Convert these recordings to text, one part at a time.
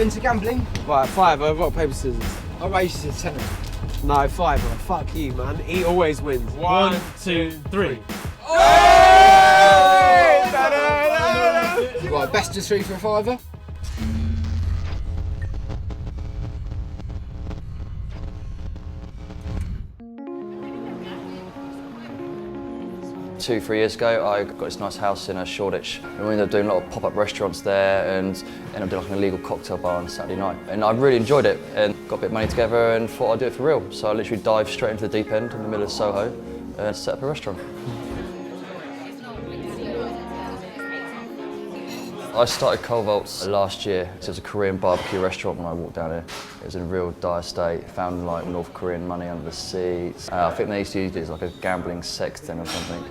You into gambling? Right, fiver, rock, paper, scissors. I'll raise you to tenner. No, fiver. Fuck you, man. He always wins. 1, 2, 3. Right, best of 3 for a fiver. Two, 3 years ago, I got this nice house in Shoreditch, and we ended up doing a lot of pop-up restaurants there, and ended up doing like an illegal cocktail bar on a Saturday night. And I really enjoyed it, and got a bit of money together, and thought I'd do it for real. So I literally dived straight into the deep end in the middle of Soho, and set up a restaurant. I started Cold Vaults last year. It was a Korean barbecue restaurant when I walked down here. It was in a real dire state. Found like North Korean money under the seats. I think they used to use it as like a gambling sex den or something.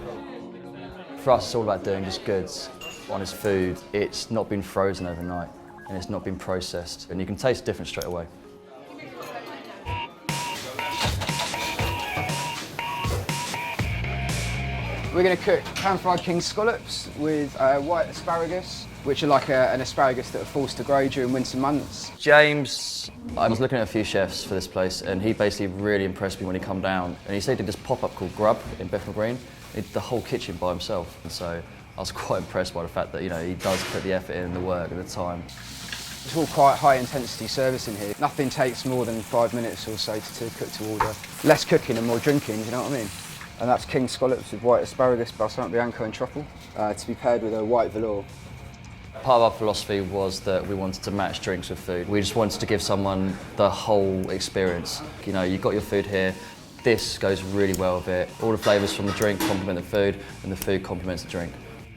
For us, it's all about doing just goods, honest food. It's not been frozen overnight, and it's not been processed, and you can taste the difference straight away. We're going to cook pan-fried king scallops with white asparagus, which are like an asparagus that are forced to grow during winter months. James, I was looking at a few chefs for this place, and he basically really impressed me when he come down. And he said he did this pop-up called Grub in Bethnal Green. He did the whole kitchen by himself, and so I was quite impressed by the fact that, you know, he does put the effort in, the work, and the time. It's all quite high-intensity service in here. Nothing takes more than 5 minutes or so to cook to order. Less cooking and more drinking, you know what I mean? And that's king scallops with white asparagus, balsamic bianco and truffle, to be paired with a white velour. Part of our philosophy was that we wanted to match drinks with food. We just wanted to give someone the whole experience. You know, you've got your food here, this goes really well with it. All the flavours from the drink complement the food, and the food complements the drink.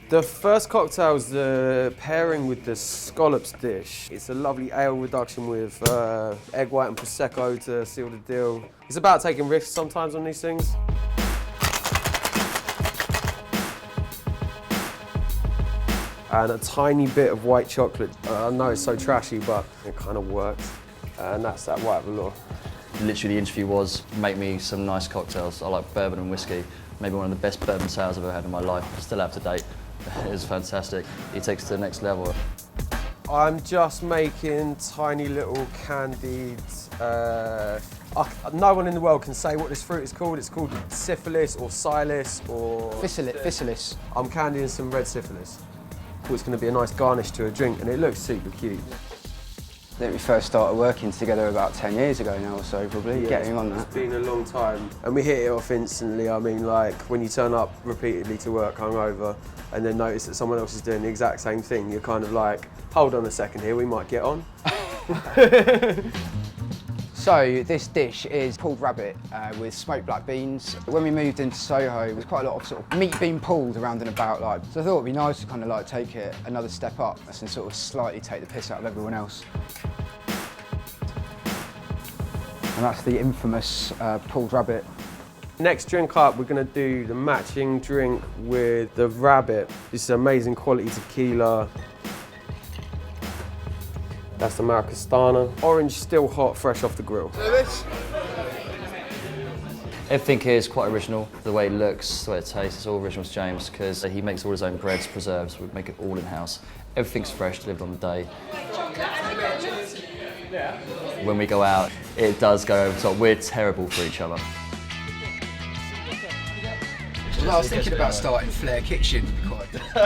The first cocktail is the pairing with the scallops dish. It's a lovely ale reduction with egg white and Prosecco to seal the deal. It's about taking risks sometimes on these things. And a tiny bit of white chocolate. I know it's so trashy, but it kind of works. And that's that white velour. Literally, the interview was, make me some nice cocktails. I like bourbon and whiskey. Maybe one of the best bourbon sours I've ever had in my life. Still have to date. It was fantastic. He takes it to the next level. I'm just making tiny little candied... no one in the world can say what this fruit is called. It's called syphilis or silis or... Physalis. I'm candying some red syphilis. It's going to be a nice garnish to a drink, and it looks super cute. I think we first started working together about 10 years ago now or so, probably, getting on that. It's been a long time, and we hit it off instantly. I mean, like, when you turn up repeatedly to work hungover and then notice that someone else is doing the exact same thing, you're kind of like, hold on a second here, we might get on. So this dish is pulled rabbit with smoked black beans. When we moved into Soho, there was quite a lot of sort of meat being pulled around and about, like. So I thought it'd be nice to kind of like take it another step up and sort of slightly take the piss out of everyone else. And that's the infamous pulled rabbit. Next drink up, we're going to do the matching drink with the rabbit. This is amazing quality tequila. That's the Maracastana. Orange still hot, fresh off the grill. Everything here is quite original. The way it looks, the way it tastes, it's all original to James, because he makes all his own breads, preserves, we make it all in-house. Everything's fresh, delivered on the day. When we go out, it does go over the top. We're terrible for each other. Well, I was thinking about starting Flair Kitchen.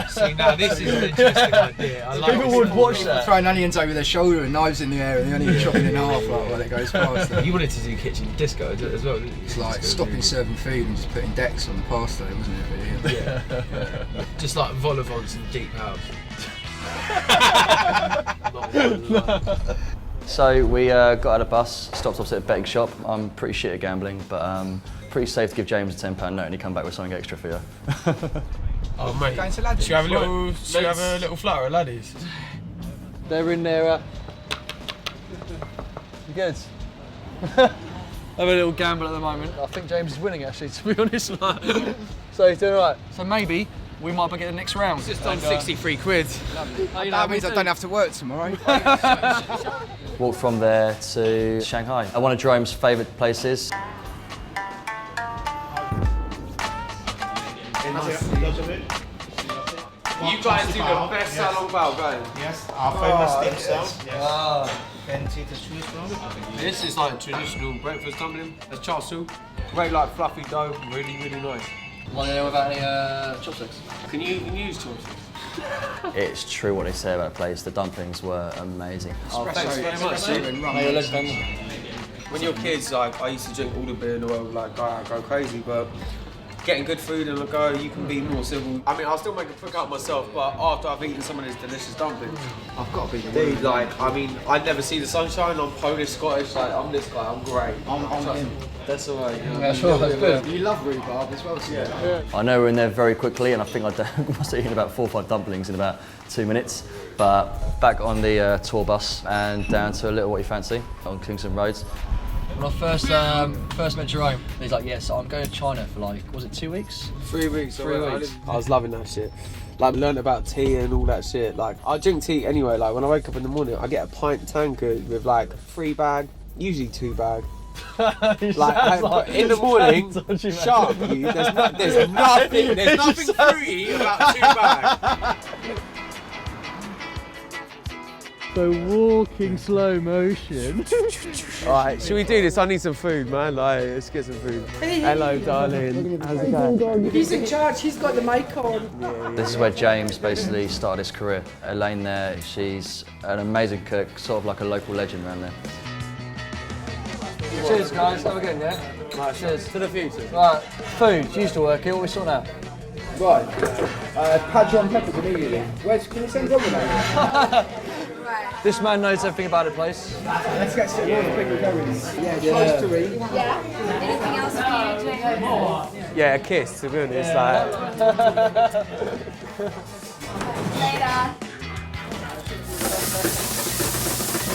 See, now this is an interesting idea. I like People would watch that. Throwing onions over their shoulder and knives in the air and the onion chopping in half like, while it goes past them. You wanted to do kitchen disco as well, didn't you? It's like stopping serving food and just putting decks on the pasta, wasn't it? Really? Yeah. Just like vol au vents in deep house. So we got out of bus, stopped opposite a betting shop. I'm pretty shit at gambling, but pretty safe to give James a £10 note and he come back with something extra for you. Oh mate, Going to Laddies. should we have a little flutter at Laddies? They're in there. You good? Have a little gamble at the moment. I think James is winning actually, to be honest. So he's doing all right. So maybe we might get the next round. Just done 63 quid. That means I don't have to work tomorrow. Walked from there to Shanghai. One of Jerome's favourite places. You guys do the best salon bao going. Yes, our famous dim sum. Yes. Ah. Can see the sweet one. This is like traditional breakfast dumpling. There's char siu. Great like fluffy dough, really, really nice. Want to know without any chopsticks? Can you use chopsticks? It's true what they say about the place. The dumplings were amazing. Oh, thanks very much. When you're kids, like I used to drink all the beer in the world, like go crazy, but getting good food on the go, you can be more civil. I mean, I'll still make a cook out myself, but after I've eaten some of these delicious dumplings, I've got to be dude. Like, I mean, I never see the sunshine. I'm Polish, Scottish. Like, I'm this guy. I'm great. I'm in. That's all right. Yeah, sure, that's good. You love rhubarb as well, so yeah. I know we're in there very quickly, and I think I must have eaten about 4 or 5 dumplings in about 2 minutes. But back on the tour bus and down to a little what you fancy on Kingston Roads. When I first met Jerome, he's like, yes, I'm going to China for like, was it 2 weeks? 3 weeks. 3 weeks. I was loving that shit. Like, learned about tea and all that shit. Like, I drink tea anyway. Like, when I wake up in the morning, I get a pint tankard with like 3 bag, usually 2 bag. Like in the morning, sharp you. There's nothing fruity about 2 bag. So walking slow motion. Alright, should we do this? I need some food, man. Like, let's get some food. Hello, darling. How's it going? He's in charge, he's got the mic on. This is where James basically started his career. Elaine there, she's an amazing cook, sort of like a local legend around there. Cheers, guys. Have a good one, yeah? Right, cheers. To the future. Right, food. You used to work here. What are we sorting out? Right. Padrón peppers immediately. Can you send Robin over? This man knows everything about the place. Let's get some more quickly going. Yeah, close to eat. Yeah. Anything else for you, Jake? Yeah, a kiss, to be honest. Like. Later.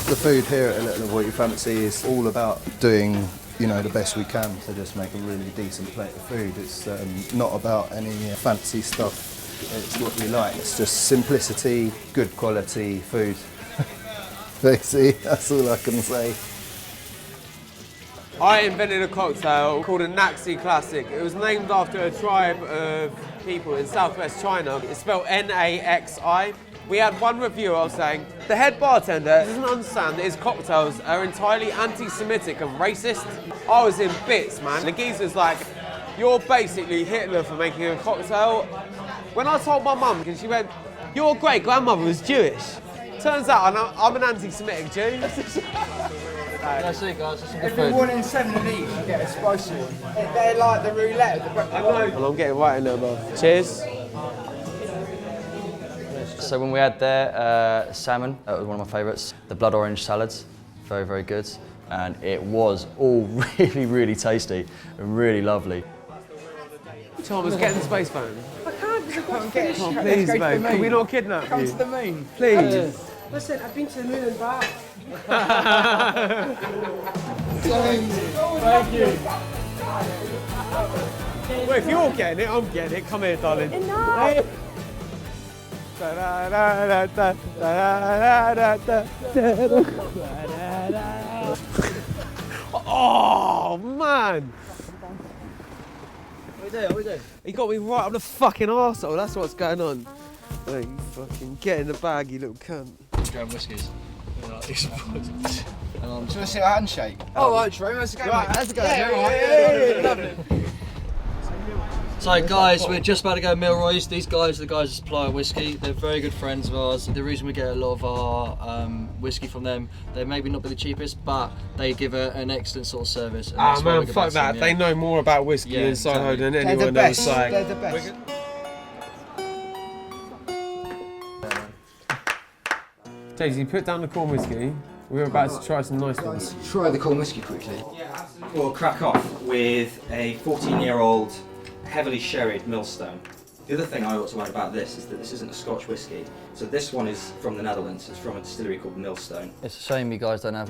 The food here at A Little of What You Fancy is all about doing, you know, the best we can to just make a really decent plate of food. It's not about any fancy stuff. It's what we like. It's just simplicity, good quality food. Basically, that's all I can say. I invented a cocktail called a Naxi Classic. It was named after a tribe of people in southwest China. It's spelled N-A-X-I. We had one reviewer saying, the head bartender doesn't understand that his cocktails are entirely anti-Semitic and racist. I was in bits, man. The geezer's like, you're basically Hitler for making a cocktail. When I told my mum, and she went, your great-grandmother was Jewish. Turns out I'm an anti-Semitic Jew. That's it, guys. That's some good Every food. 1 in 7 of these, you get a spicy one. They're like the roulette of the I know. And I'm getting right in there, bro. Cheers. So when we had there, salmon, that was one of my favourites. The blood orange salads, very, very good. And it was all really, really tasty and really lovely. Chalmers, get in the space phone. I can't because I've got to finish. Oh, please, babe, can we not kidnap Come you? to the moon. Please. Listen, I've been to the moon and back. Thank you. Well, if you're getting it, I'm getting it. Come here, darling. Enough! Oh, man. What we do? He got me right up the fucking arsehole. That's what's going on. Hey, you fucking get in the bag, you little cunt. Graham whiskies. Do you want to see a handshake? Oh, right, Jerome, let's go, mate. Let's go. Lovely. So guys, we're just about to go Milroy's. These guys are the guys that supply our whiskey. They're very good friends of ours. The reason we get a lot of our whiskey from them, they maybe not be the cheapest, but they give an excellent sort of service. And that's why man, we go fuck back to that. them, They know more about whiskey in Soho than They're the anyone best. else. Like, They're the best. James, you put down the corn whiskey. We're about to try some nice ones. Let's try the corn whiskey quickly. We'll crack off with a 14-year-old heavily sherried Millstone. The other thing I ought to add about this is that this isn't a Scotch whisky. So this one is from the Netherlands. It's from a distillery called Millstone. It's a shame you guys don't have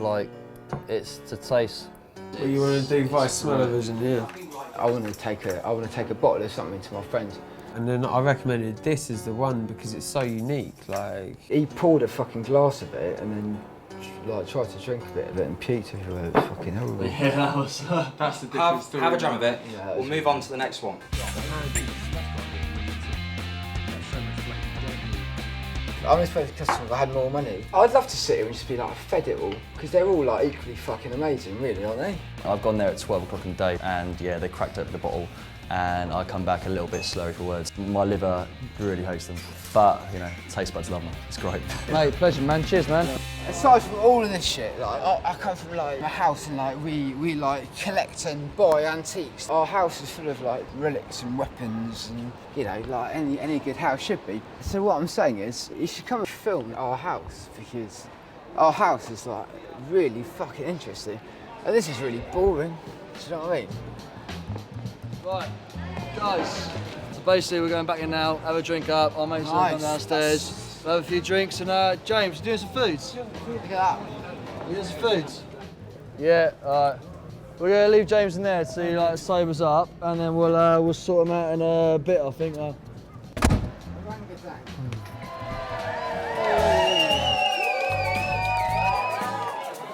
it's to taste. What you want to do by smell-o-vision, yeah. I want to take a bottle of something to my friend. And then I recommended this as the one because it's so unique. Like, he poured a fucking glass of it and then tried to drink a bit of it and puked everywhere. It was fucking horrible. Yeah, that was. that's the different story. Have a dram of it. Yeah, we'll move on to the next one. I'm just supposed to customer if I had more money. I'd love to sit here and just be like fed it all, because they're all like equally fucking amazing, really, aren't they? I've gone there at 12 o'clock in the day and yeah, they cracked open the bottle and I come back a little bit slurry for words. My liver really hates them, but you know, taste buds love them. It's great. Mate, pleasure, man. Cheers, man. Aside from all of this shit, like I come from like a house and like we like collect and buy antiques. Our house is full of like relics and weapons and you know like any good house should be. So what I'm saying is you should come and film our house because our house is like really fucking interesting and this is really boring. Do you know what I mean? Right, guys. So basically we're going back in now. Have a drink up. Our mates will come downstairs. We'll have a few drinks and James, you doing some foods? Look at that. You doing some foods? Yeah, alright. We're gonna leave James in there to like sobers up, and then we'll sort him out in a bit, I think. How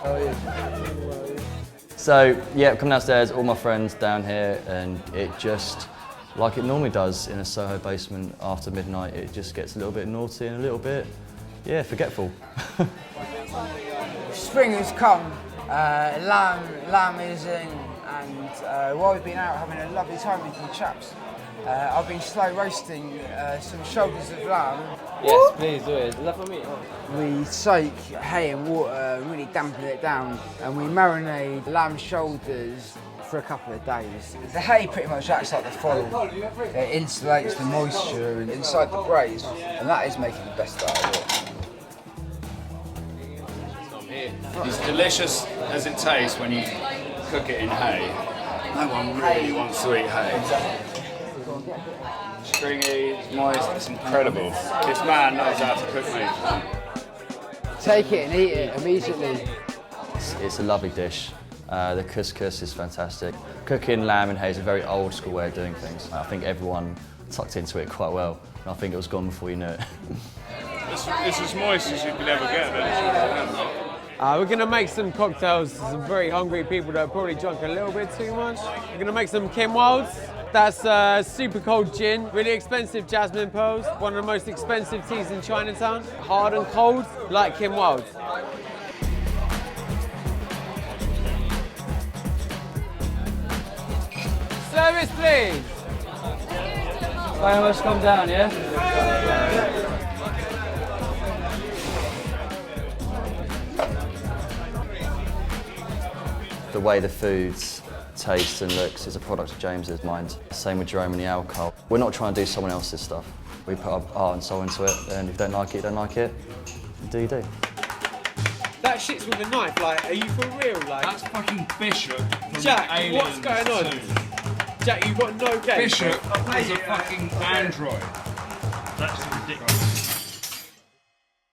are you? So yeah, come downstairs, all my friends down here, and it just, like it normally does in a Soho basement after midnight, it just gets a little bit naughty and a little bit, yeah, forgetful. Spring has come, lamb is in, and while we've been out having a lovely time with you chaps, I've been slow roasting some shoulders of lamb. Yes, please do it. Is that for me? We soak hay and water, really dampen it down, and we marinate lamb shoulders for a couple of days. The hay pretty much acts like the foil. It insulates the moisture inside the braise, and that is making the best out of it. It's delicious as it tastes when you cook it in hay. No one really wants to eat hay. Stringy, moist, it's incredible. This man knows how to cook meat. Take it and eat it immediately. It's a lovely dish. The couscous is fantastic. Cooking lamb in hay is a very old school way of doing things. I think everyone tucked into it quite well, and I think it was gone before you knew it. It's as moist as you could ever get. We're going to make some cocktails for some very hungry people that have probably drunk a little bit too much. We're going to make some Kim Wilds. That's super cold gin, really expensive jasmine pearls, one of the most expensive teas in Chinatown. Hard and cold, like Kim Wilds. Service, please. Let's come down, yeah? The way the foods taste and looks is a product of James's mind. Same with Jerome and the al-kee-hol. We're not trying to do someone else's stuff. We put our heart and soul into it, and if you don't like it, you don't like it. Do you do? That shit's with a knife, like, are you for real? Like, That's fucking Bishop from Jack, Aliens what's going on? 2. Jack, you've got no game. Bishop is a fucking android. That's ridiculous.